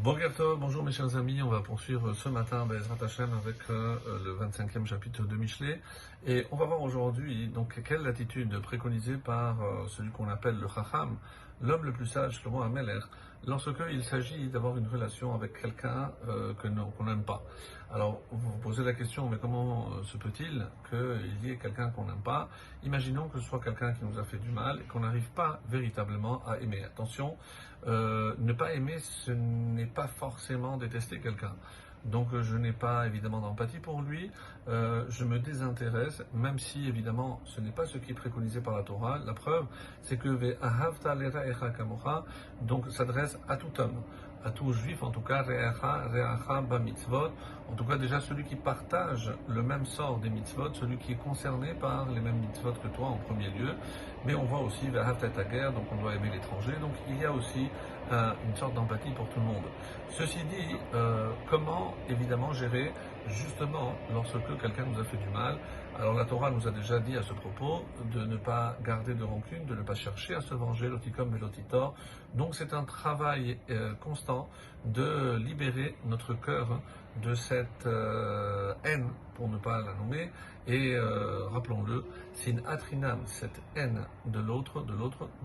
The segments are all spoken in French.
Boker Tov, bonjour mes chers amis, on va poursuivre ce matin Bezrat Hashem avec le 25e chapitre de Michelet et on va voir aujourd'hui donc quelle attitude préconisée par celui qu'on appelle le Chacham, l'homme le plus sage, Shlomo HaMelech, lorsque il s'agit d'avoir une relation avec quelqu'un qu'on n'aime pas. Alors vous vous posez la question, mais comment se peut-il qu'il y ait quelqu'un qu'on n'aime pas? Imaginons que ce soit quelqu'un qui nous a fait du mal et qu'on n'arrive pas véritablement à aimer. Attention, ne pas aimer, ce n'est pas forcément détester quelqu'un. Donc je n'ai pas évidemment d'empathie pour lui, je me désintéresse, même si évidemment ce n'est pas ce qui est préconisé par la Torah. La preuve, c'est que Ve'ahavta l'eraecha kamocha, donc s'adresse à tout homme, à tout juif en tout cas, re'acha bamitzvot, en tout cas déjà celui qui partage le même sort des mitzvot, celui qui est concerné par les mêmes mitzvot que toi en premier lieu. Mais on voit aussi Ve'ahavta et guerre, donc on doit aimer l'étranger, donc il y a aussi une sorte d'empathie pour tout le monde. Ceci dit, comment évidemment gérer justement lorsque quelqu'un nous a fait du mal? Alors la Torah nous a déjà dit à ce propos de ne pas garder de rancune, de ne pas chercher à se venger, l'otikom et l'otitor. Donc c'est un travail constant de libérer notre cœur de cette haine, pour ne pas la nommer, et rappelons-le, c'est une atrinam, cette haine de l'autre,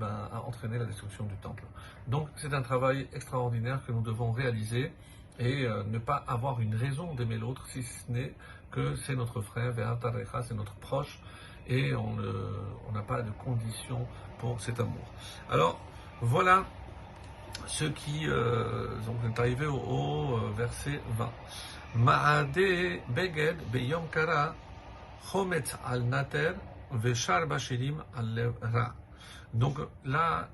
a entraîné la destruction du temple. Donc c'est un travail extraordinaire que nous devons réaliser et ne pas avoir une raison d'aimer l'autre si ce n'est que c'est notre frère, Ve'atarecha, c'est notre proche et on n'a pas de conditions pour cet amour. Alors voilà ce qui donc est arrivé au verset 20. Ma'ade beged beyom kara chometz al nater veshar bashirim al ra. Donc là,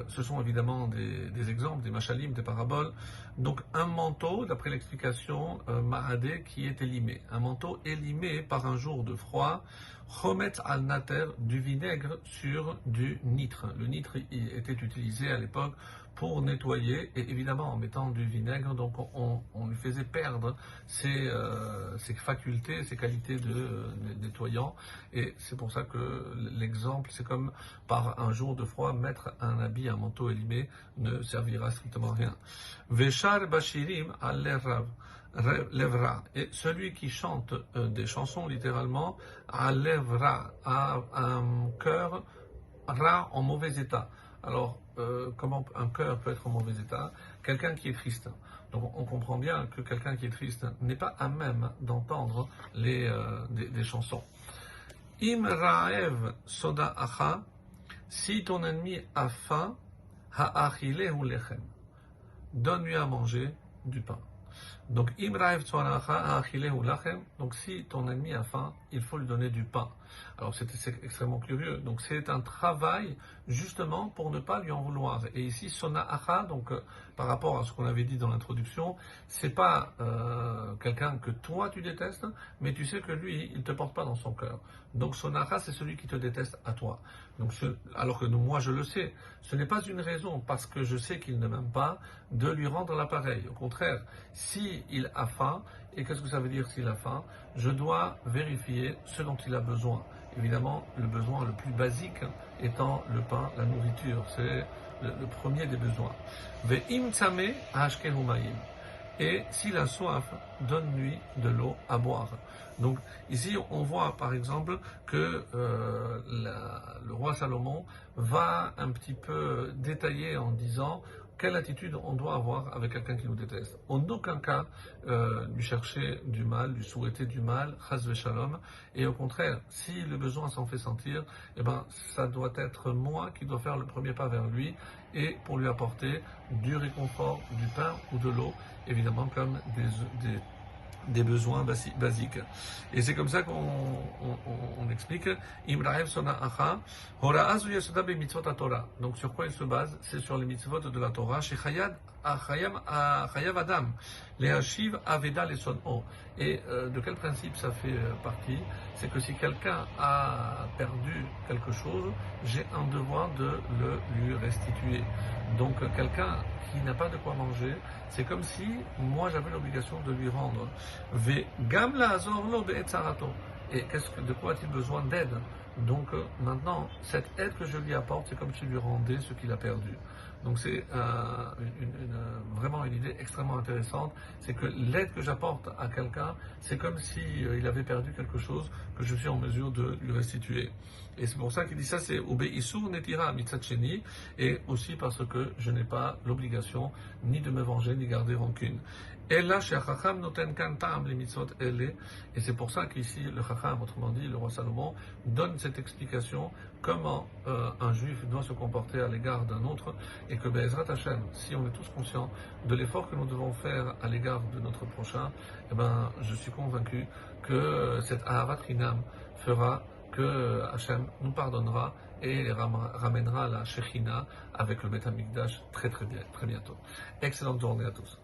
ce sont évidemment des exemples, des machalim, des paraboles. Donc un manteau, d'après l'explication, Mahadé, qui est élimé. Un manteau élimé par un jour de froid, chomet al nater, du vinaigre sur du nitre. Le nitre était utilisé à l'époque pour nettoyer, et évidemment en mettant du vinaigre, donc on lui faisait perdre ses facultés, ses qualités de nettoyant, et c'est pour ça que l'exemple, c'est comme par un jour de froid, mettre un habit, un manteau élimé ne servira strictement à rien. Veshar bashirim al lèvera, et celui qui chante des chansons littéralement à lèvera, à un cœur ra en mauvais état. Alors, comment un cœur peut être en mauvais état? Quelqu'un qui est triste. Donc, on comprend bien que quelqu'un qui est triste n'est pas à même d'entendre des chansons. Im ra'ev soda acha, si ton ennemi a faim, ha'achilehu lechem, donne-lui à manger du pain. Donc, im ra'ev soda acha, ha'achilehu lechem, donc si ton ennemi a faim, il faut lui donner du pain. Alors c'est extrêmement curieux. Donc c'est un travail justement pour ne pas lui en vouloir. Et ici sona acha, donc par rapport à ce qu'on avait dit dans l'introduction, c'est pas quelqu'un que toi tu détestes, mais tu sais que lui il te porte pas dans son cœur. Donc sona acha, c'est celui qui te déteste à toi. Donc alors que moi je le sais, ce n'est pas une raison parce que je sais qu'il ne m'aime pas de lui rendre l'appareil. Au contraire, si il a faim, et qu'est-ce que ça veut dire s'il a faim? Je dois vérifier ce dont il a besoin. Évidemment, le besoin le plus basique étant le pain, la nourriture. C'est le premier des besoins. Ve'im tzame hashkehu mayim. Et s'il a soif, donne-lui de l'eau à boire. Donc ici, on voit par exemple que le roi Salomon va un petit peu détailler en disant quelle attitude on doit avoir avec quelqu'un qui nous déteste. En aucun cas lui chercher du mal, lui souhaiter du mal, chas v'shalom, et au contraire, si le besoin s'en fait sentir, eh ben, ça doit être moi qui dois faire le premier pas vers lui, et pour lui apporter du réconfort, du pain ou de l'eau, évidemment comme des besoins basiques. Et c'est comme ça qu'on explique Imraev Sona Acha, Hora'azu Yesoda be mitzvot Torah. Donc sur quoi il se base? C'est sur les mitzvot de la Torah, chez Chayav Adam, les Hashiv Aveda les Son'o. Et de quel principe ça fait partie? C'est que si quelqu'un a perdu quelque chose, j'ai un devoir de le lui restituer. Donc quelqu'un qui n'a pas de quoi manger, c'est comme si moi j'avais l'obligation de lui rendre. Et de quoi a-t-il besoin d'aide? Donc maintenant, cette aide que je lui apporte, c'est comme si je lui rendais ce qu'il a perdu. Donc c'est vraiment une idée extrêmement intéressante, c'est que l'aide que j'apporte à quelqu'un, c'est comme si il avait perdu quelque chose que je suis en mesure de lui restituer. Et c'est pour ça qu'il dit ça, c'est Obeissur netira mitzatcheni, et aussi parce que je n'ai pas l'obligation ni de me venger, ni garder rancune. Et là, chez Chacham noten kan ta'am les mitzvot ele, et c'est pour ça qu'ici le Chacham, autrement dit le roi Salomon, donne cette explication comment un juif doit se comporter à l'égard d'un autre, et que Be'ezrat Hashem, si on est tous conscients de l'effort que nous devons faire à l'égard de notre prochain, eh ben, je suis convaincu que cette Ahavat Chinam fera que Hachem nous pardonnera et ramènera la Shechina avec le Beth Amikdash très bientôt. Excellente journée à tous.